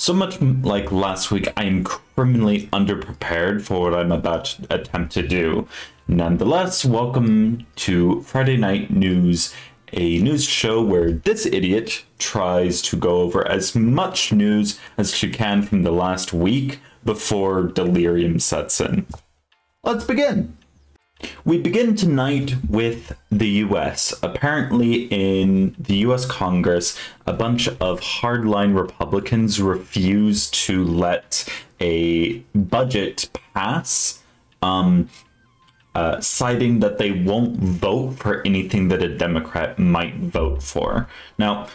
So much like last week, I am criminally underprepared for what I'm about to attempt to do. Nonetheless, welcome to Friday Night News, a news show where this idiot tries to go over as much news as she can from the last week before delirium sets in. Let's begin. We begin tonight with the US. Apparently in the US Congress, a bunch of hardline Republicans refuse to let a budget pass, citing that they won't vote for anything that a Democrat might vote for. Now,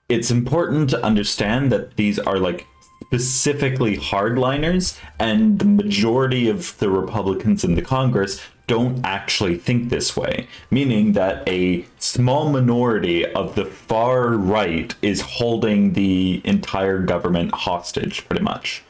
it's important to understand that these are like specifically hardliners, and the majority of the Republicans in the Congress don't actually think this way, meaning that a small minority of the far right is holding the entire government hostage, pretty much.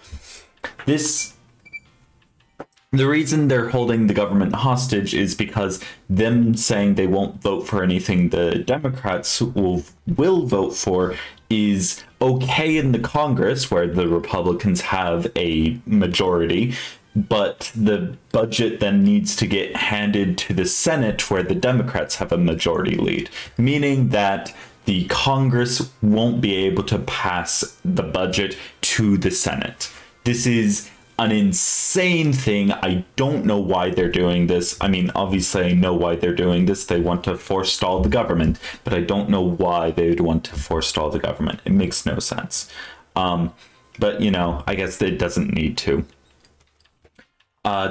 The reason they're holding the government hostage is because them saying they won't vote for anything the Democrats will vote for is okay in the Congress, where the Republicans have a majority, but the budget then needs to get handed to the Senate, where the Democrats have a majority lead, meaning that the Congress won't be able to pass the budget to the Senate. This is an insane thing. I don't know why they're doing this. I mean, obviously I know why they're doing this. They want to forestall the government, but I don't know why they would want to forestall the government. It makes no sense. But, you know, I guess it doesn't need to.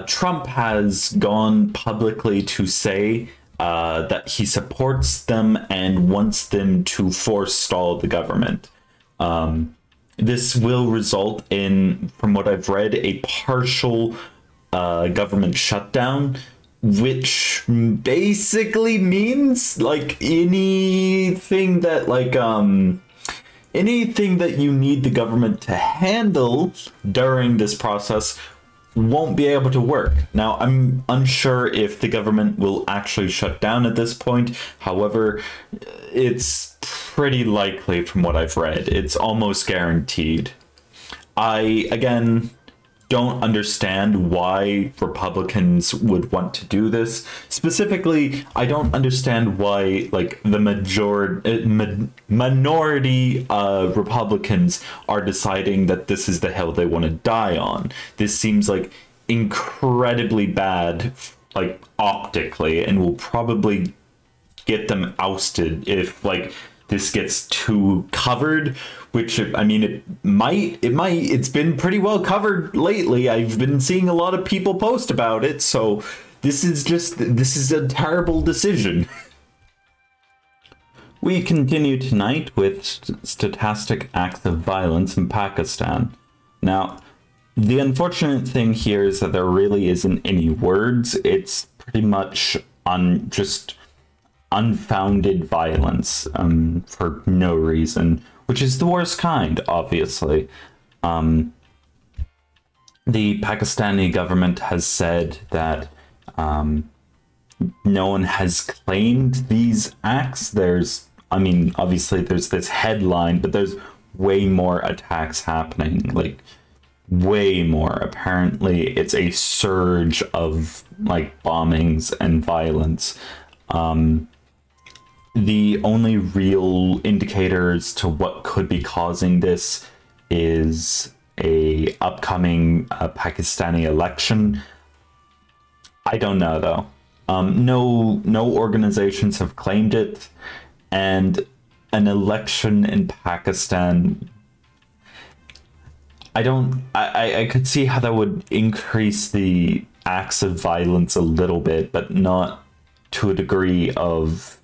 Trump has gone publicly to say that he supports them and wants them to forestall the government. This will result in, from what I've read, a partial government shutdown, which basically means like anything that you need the government to handle during this process won't be able to work. Now, I'm unsure if the government will actually shut down at this point. However, it's pretty likely from what I've read. It's almost guaranteed. I, again, don't understand why Republicans would want to do this. Specifically, I don't understand why, like, the minority of Republicans are deciding that this is the hill they want to die on. This seems like incredibly bad, like, optically, and will probably get them ousted if, like, this gets too covered, which, I mean, it might. It's been pretty well covered lately. I've been seeing a lot of people post about it, so this is a terrible decision. We continue tonight with stochastic acts of violence in Pakistan. Now, the unfortunate thing here is that there really isn't any words. It's pretty much just unfounded violence for no reason, which is the worst kind, obviously. The Pakistani government has said that no one has claimed these acts. Obviously there's this headline, but there's way more attacks happening, like way more. Apparently it's a surge of like bombings and violence. The only real indicators to what could be causing this is a upcoming Pakistani election. I don't know though. No organizations have claimed it, and an election in Pakistan, I could see how that would increase the acts of violence a little bit, but not to a degree of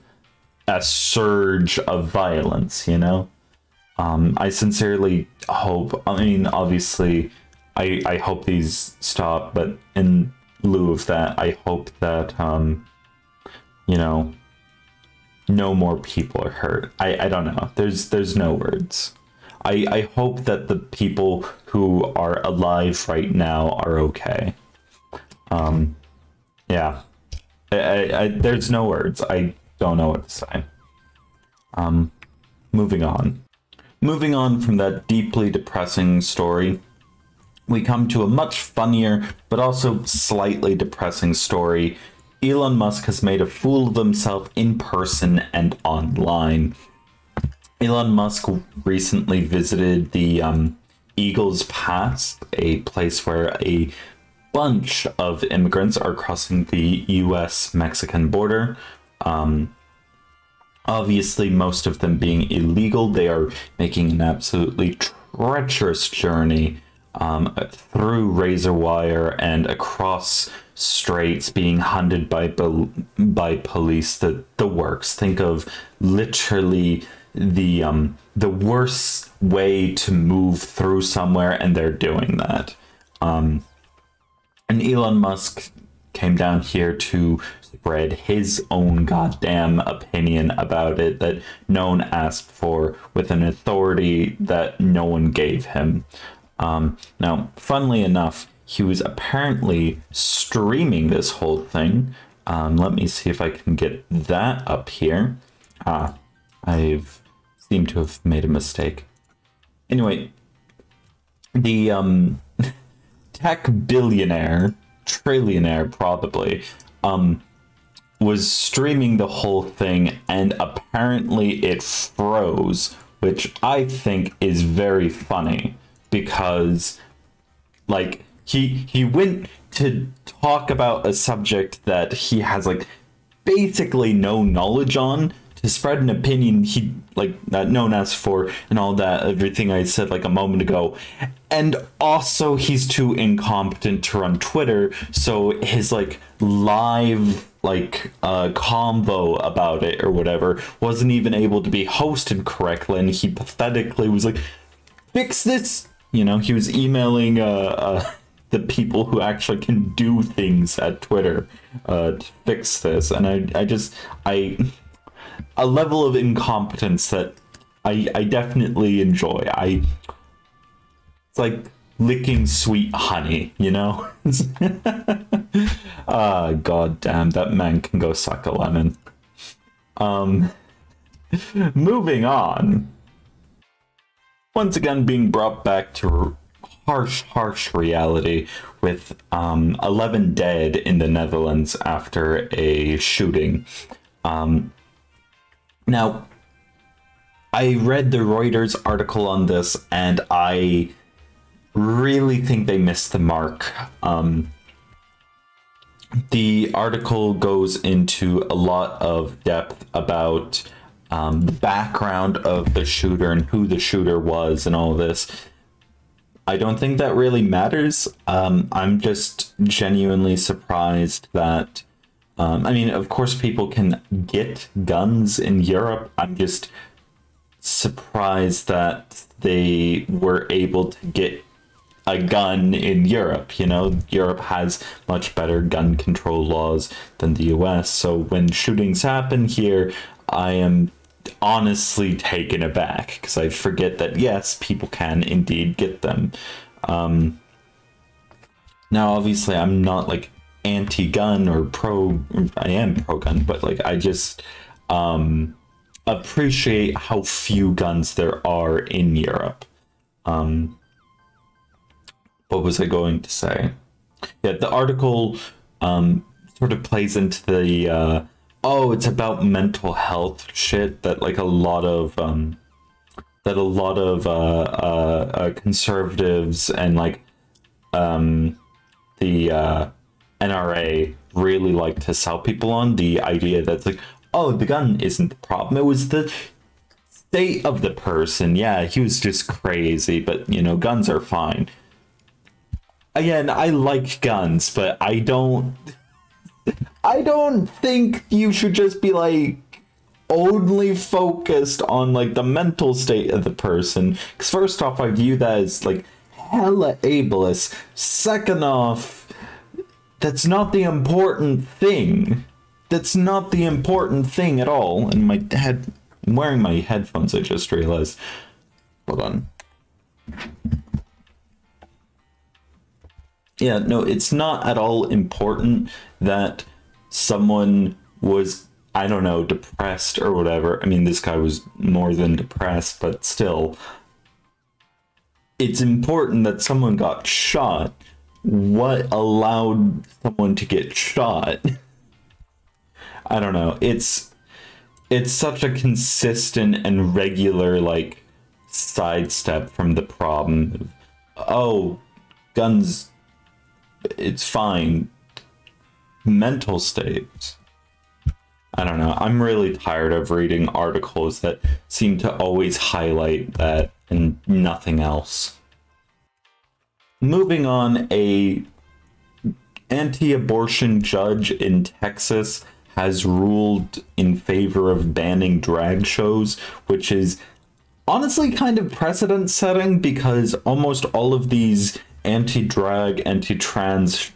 a surge of violence, you know? I sincerely hope, I mean, obviously, I hope these stop, but in lieu of that, I hope that, you know, no more people are hurt. I don't know. There's no words. I hope that the people who are alive right now are okay. Yeah. There's no words. I don't know what to say. Moving on. moving on from that deeply depressing story, we come to a much funnier, but also slightly depressing story. Elon Musk has made a fool of himself in person and online. Elon Musk recently visited the Eagles Pass, a place where a bunch of immigrants are crossing the US-Mexican border. Obviously, most of them being illegal. They are making an absolutely treacherous journey through razor wire and across straits, being hunted by police. The works. Think of literally the worst way to move through somewhere, and they're doing that. And Elon Musk came down here to spread his own goddamn opinion about it that no one asked for, with an authority that no one gave him. Now, funnily enough, he was apparently streaming this whole thing. Let me see if I can get that up here. I've seemed to have made a mistake. Anyway, the tech billionaire, trillionaire probably, was streaming the whole thing, and apparently it froze, which I think is very funny, because like he went to talk about a subject that he has like basically no knowledge on, to spread an opinion he like that no one asked for, and all that, everything I said like a moment ago. And also he's too incompetent to run Twitter, so his like live like convo about it or whatever wasn't even able to be hosted correctly, and he pathetically was like, fix this, you know. He was emailing the people who actually can do things at Twitter to fix this, and I a level of incompetence that I definitely enjoy. It's like licking sweet honey, you know? God damn, that man can go suck a lemon. Moving on. Once again being brought back to harsh reality, with 11 dead in the Netherlands after a shooting. Now, I read the Reuters article on this, and I really think they missed the mark. The article goes into a lot of depth about the background of the shooter and who the shooter was and all this. I don't think that really matters. I'm just genuinely surprised that I mean, of course, people can get guns in Europe. I'm just surprised that they were able to get a gun in Europe. You know, Europe has much better gun control laws than the US. So when shootings happen here, I am honestly taken aback, because I forget that, yes, people can indeed get them. Now, obviously, I'm not like anti-gun or pro. I am pro-gun, but like I just appreciate how few guns there are in Europe. What was I going to say? Yeah, the article sort of plays into the oh, it's about mental health shit that like a lot of conservatives and like the NRA really like to sell people on, the idea that's like, oh, the gun isn't the problem, it was the state of the person. Yeah, he was just crazy, but you know, guns are fine. Again, I like guns, but I don't think you should just be like only focused on like the mental state of the person, because first off, I view that as like hella ableist. Second off, that's not the important thing. That's not the important thing at all. And I'm wearing my headphones, I just realized. Hold on. Yeah, no, it's not at all important that someone was I don't know, depressed or whatever. I mean, this guy was more than depressed, but still, it's important that someone got shot. What allowed someone to get shot? I don't know. It's such a consistent and regular, like, sidestep from the problem. Oh, guns, it's fine. Mental states. I don't know. I'm really tired of reading articles that seem to always highlight that and nothing else. Moving on, a anti-abortion judge in Texas has ruled in favor of banning drag shows, which is honestly kind of precedent setting because almost all of these anti-drag, anti-trans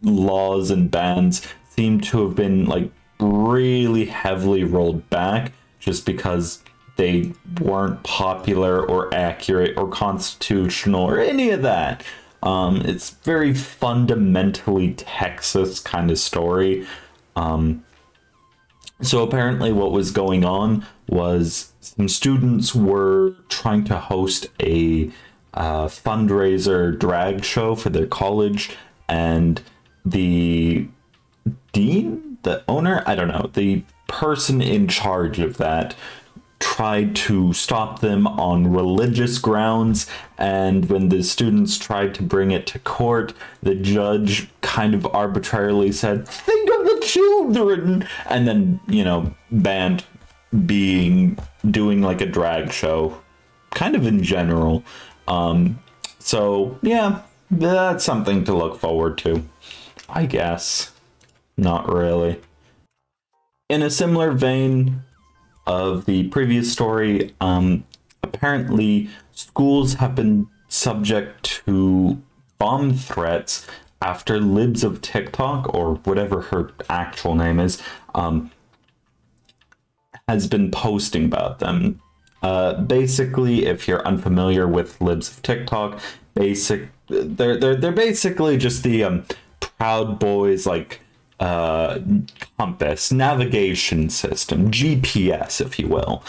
laws and bans seem to have been like really heavily rolled back just because they weren't popular or accurate or constitutional or any of that. It's very fundamentally Texas kind of story. So apparently what was going on was some students were trying to host a fundraiser drag show for their college, and the dean, the owner, I don't know, the person in charge of that tried to stop them on religious grounds, and when the students tried to bring it to court, the judge kind of arbitrarily said, "Think of the children," and then, you know, banned doing like a drag show, kind of in general. So yeah, that's something to look forward to, I guess. Not really. In a similar vein of the previous story, apparently schools have been subject to bomb threats after Libs of TikTok, or whatever her actual name is, has been posting about them. Basically, if you're unfamiliar with Libs of TikTok, they're basically just the Proud Boys, like, compass navigation system, GPS, if you will.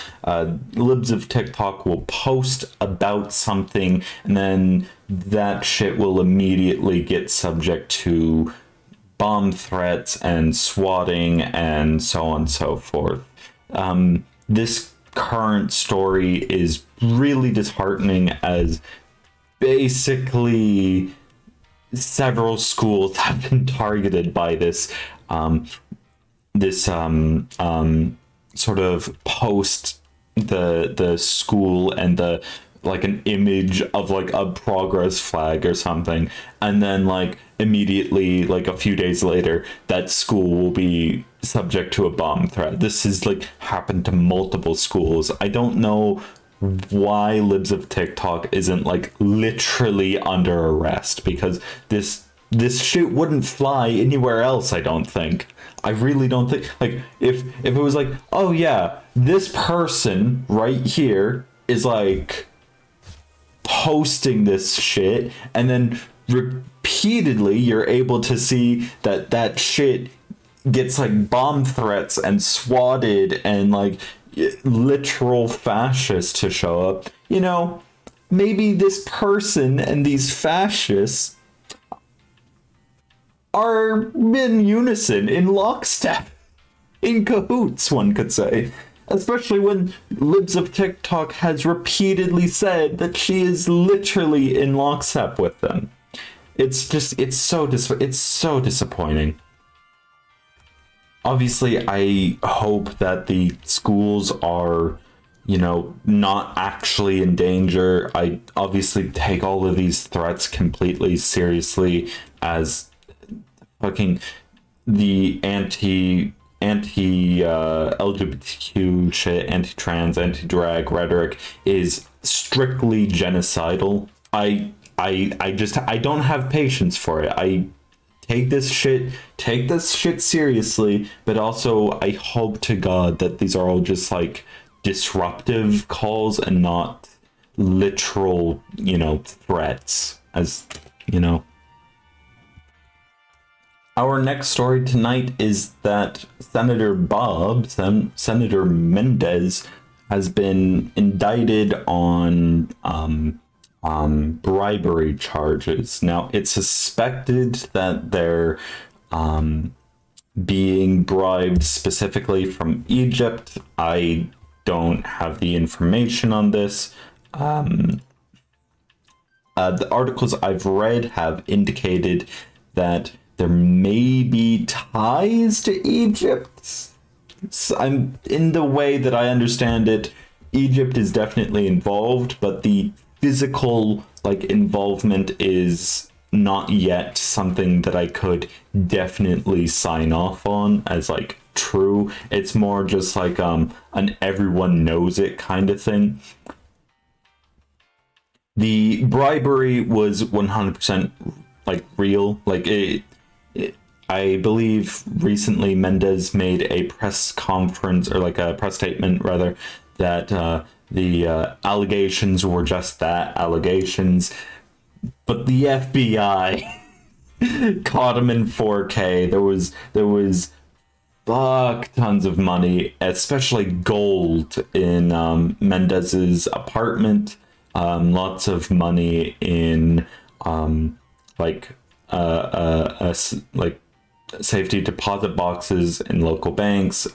Libs of TikTok will post about something, and then that shit will immediately get subject to bomb threats and swatting and so on and so forth. This current story is really disheartening, as basically several schools have been targeted by this sort of post the school and the like an image of like a progress flag or something, and then like immediately, like a few days later, that school will be subject to a bomb threat. This has like happened to multiple schools. I don't know why Libs of TikTok isn't like literally under arrest, because this shit wouldn't fly anywhere else, I don't think. I really don't think, like, if it was like, oh yeah, this person right here is like posting this shit, and then repeatedly you're able to see that shit gets like bomb threats and swatted and like literal fascists to show up, you know, maybe this person and these fascists are in unison, in lockstep, in cahoots, one could say. Especially when Libs of TikTok has repeatedly said that she is literally in lockstep with them. It's just, it's so disappointing. Obviously, I hope that the schools are, you know, not actually in danger. I obviously take all of these threats completely seriously, as fucking the anti-LGBTQ shit, anti-trans, anti-drag rhetoric is strictly genocidal. I don't have patience for it. I take this shit seriously, but also I hope to God that these are all just like disruptive calls and not literal, you know, threats, as you know. Our next story tonight is that Senator Senator Mendez, has been indicted on bribery charges. Now, it's suspected that they're being bribed specifically from Egypt. I don't have the information on this. The articles I've read have indicated that there may be ties to Egypt. So in the way that I understand it, Egypt is definitely involved, but the physical involvement is not yet something that I could definitely sign off on as true. It's more just an everyone knows it kind of thing. The bribery was 100% real. I believe recently Mendez made a press conference, or a press statement rather, that the allegations were just that, allegations. But the FBI caught him in 4K. There was fuck tons of money, especially gold, in Mendez's apartment. Lots of money in safety deposit boxes in local banks.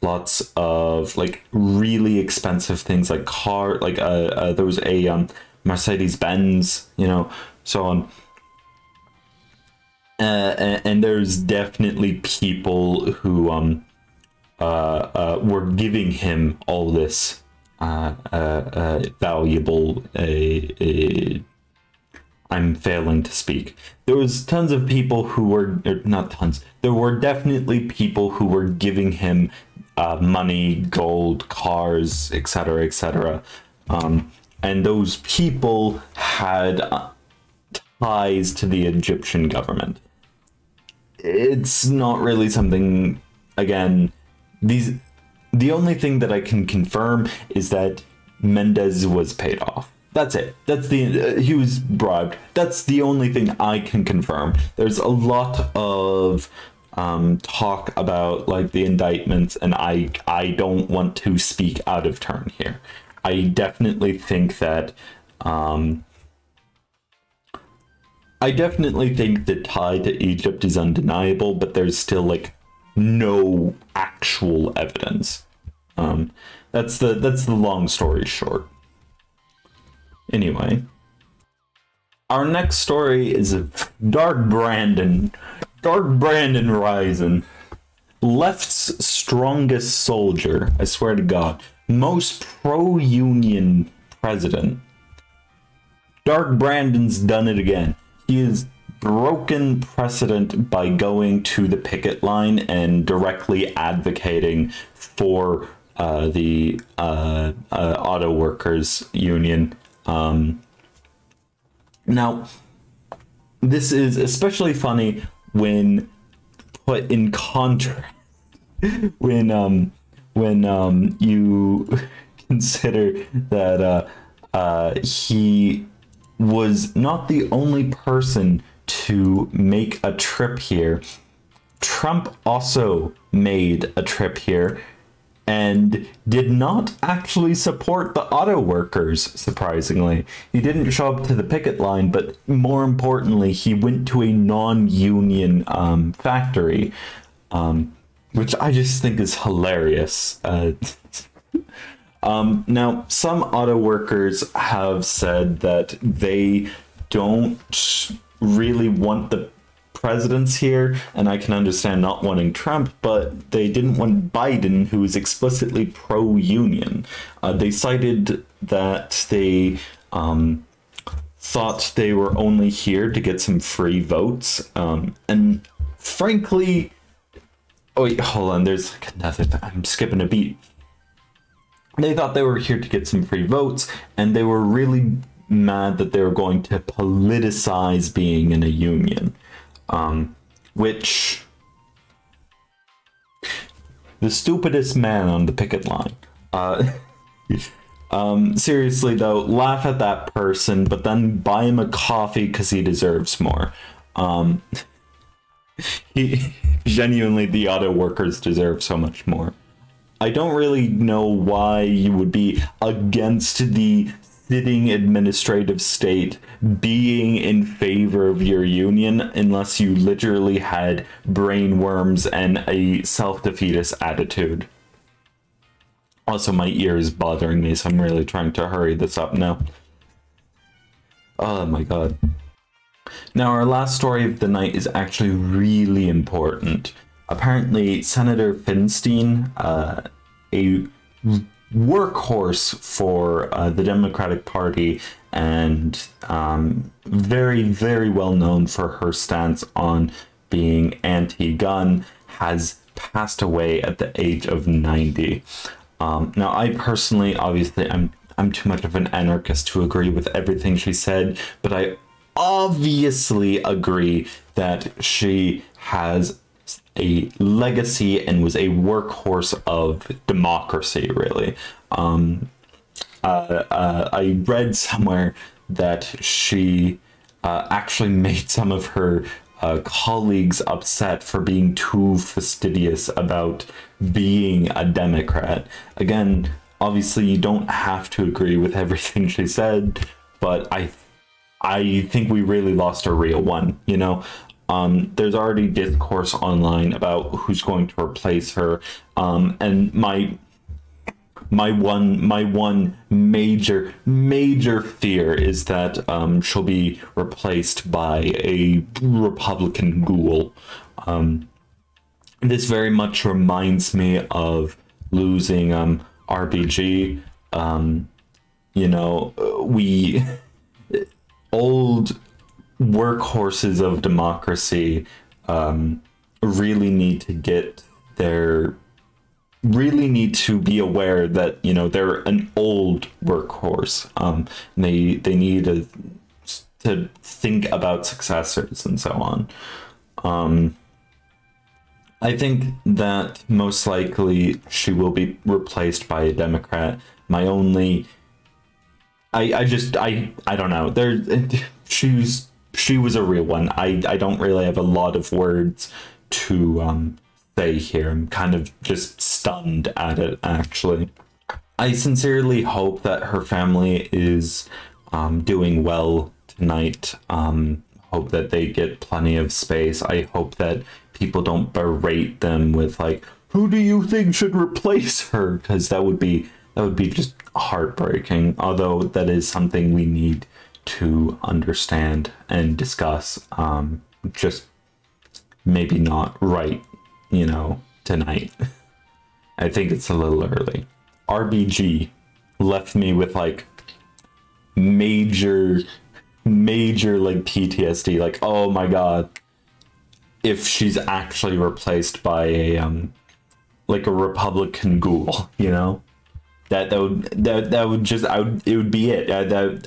Lots of really expensive things like there was a Mercedes Benz, so on. And there's definitely people who were giving him all this valuable I'm failing to speak. There was tons of people who were, not tons, there were definitely people who were giving him money, gold, cars, etc., etc. And those people had ties to the Egyptian government. It's not really something, again, the only thing that I can confirm is that Mendez was paid off. That's it. That's he was bribed. That's the only thing I can confirm. There's a lot of talk about the indictments, and I don't want to speak out of turn here. I definitely think that the tie to Egypt is undeniable, but there's still no actual evidence. That's the long story short. Anyway, our next story is of Dark Brandon rising. Left's strongest soldier, I swear to God, most pro-union president. Dark Brandon's done it again. He has broken precedent by going to the picket line and directly advocating for the auto workers union. Now, this is especially funny when put in contrast when you consider that he was not the only person to make a trip here. Trump also made a trip here and did not actually support the auto workers, surprisingly. He didn't show up to the picket line, but more importantly, he went to a non-union factory, which I just think is hilarious. Now, some auto workers have said that they don't really want the presidents here, and I can understand not wanting Trump, but they didn't want Biden, who is explicitly pro-union. They cited that they thought they were only here to get some free votes, and frankly, oh wait, hold on, there's another, I'm skipping a beat. They thought they were here to get some free votes, and they were really mad that they were going to politicize being in a union. Which, the stupidest man on the picket line. Seriously though, laugh at that person, but then buy him a coffee because he deserves more. Genuinely, the auto workers deserve so much more. I don't really know why you would be against the sitting administrative state being in favor of your union unless you literally had brain worms and a self-defeatist attitude. Also, my ear is bothering me, so I'm really trying to hurry this up now. Oh my god. Now, our last story of the night is actually really important. Apparently, Senator Finstein, a workhorse for the Democratic Party and very, very well known for her stance on being anti-gun, has passed away at the age of 90. Now, I personally, obviously, I'm too much of an anarchist to agree with everything she said, but I obviously agree that she has a legacy and was a workhorse of democracy, really. I read somewhere that she actually made some of her colleagues upset for being too fastidious about being a Democrat. Again, obviously you don't have to agree with everything she said, but I think we really lost a real one, you know? There's already discourse online about who's going to replace her, and my one major fear is that she'll be replaced by a Republican ghoul. This very much reminds me of losing RBG. You know, we old workhorses of democracy really need to be aware that, you know, they're an old workhorse. They need to think about successors and so on. I think that most likely she will be replaced by a Democrat. My only, I don't know. She was a real one. I don't really have a lot of words to say here. I'm kind of just stunned at it, actually. I sincerely hope that her family is doing well tonight. Hope that they get plenty of space. I hope that people don't berate them with like, who do you think should replace her? Because that would be just heartbreaking. Although that is something we need to understand and discuss. Just maybe not right, you know, tonight. I think it's a little early. RBG left me with like major like PTSD, like, oh my god, if she's actually replaced by a like a Republican ghoul, you know, that would just, it would be it.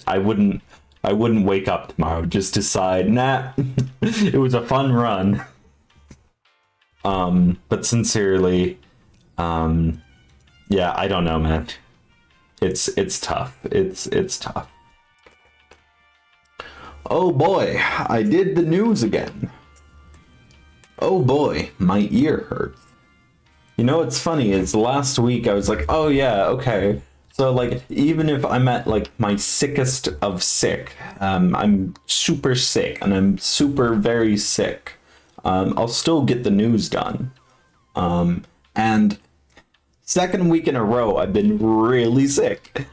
I wouldn't wake up tomorrow, just decide, nah, it was a fun run. But sincerely, yeah, I don't know, man. It's tough. It's tough. Oh boy, I did the news again. Oh boy, my ear hurts. You know what's funny is last week I was like, oh yeah, okay. So like, even if I'm at like my sickest of sick, I'm super sick and I'm super very sick, I'll still get the news done. And second week in a row, I've been really sick.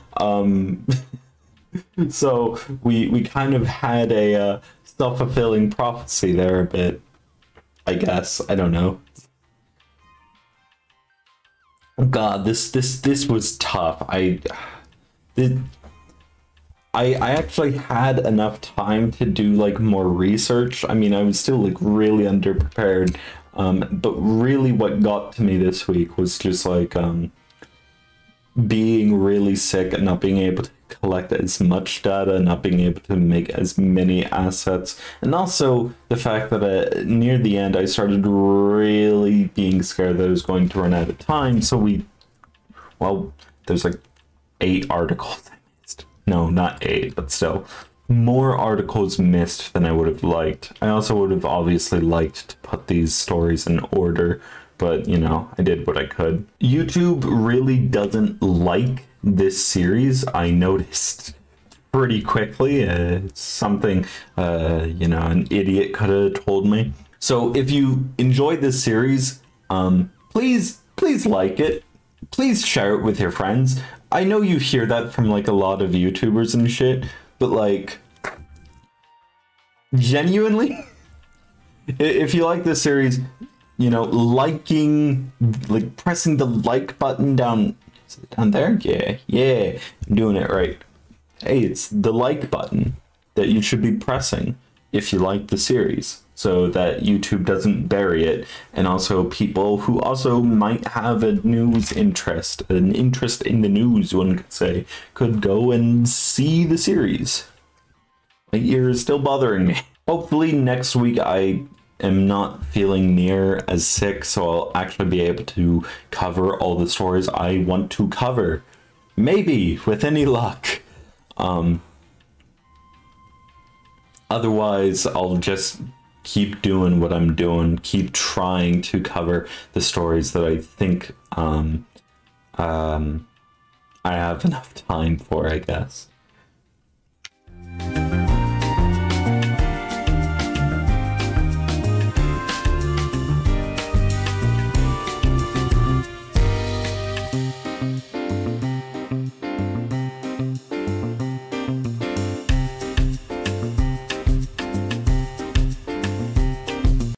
So we kind of had a self-fulfilling prophecy there a bit, I guess. I don't know. God, this was tough. I actually had enough time to do like more research. I mean, I was still like really underprepared. But really what got to me this week was just like being really sick and not being able to collect as much data, not being able to make as many assets, and also the fact that near the end I started really being scared that I was going to run out of time. So well, there's like 8 articles I missed. No, not 8, but still. more articles missed than I would have liked. I also would have obviously liked to put these stories in order, but you know, I did what I could. YouTube really doesn't like this series. I noticed pretty quickly. It's something, you know, an idiot could have told me. So if you enjoyed this series, please like it. Please share it with your friends. I know you hear that from like a lot of YouTubers and shit, but like, genuinely, if you like this series, you know, liking, like pressing the like button down, is it down there? Yeah, I'm doing it right. Hey, it's the like button that you should be pressing if you like the series, so that YouTube doesn't bury it, and also people who also might have a news interest, an interest in the news, one could say, could go and see the series. My ear is still bothering me. Hopefully next week I am not feeling near as sick, so I'll actually be able to cover all the stories I want to cover. Maybe, with any luck. Otherwise, I'll just keep doing what I'm doing, keep trying to cover the stories that I think I have enough time for, I guess.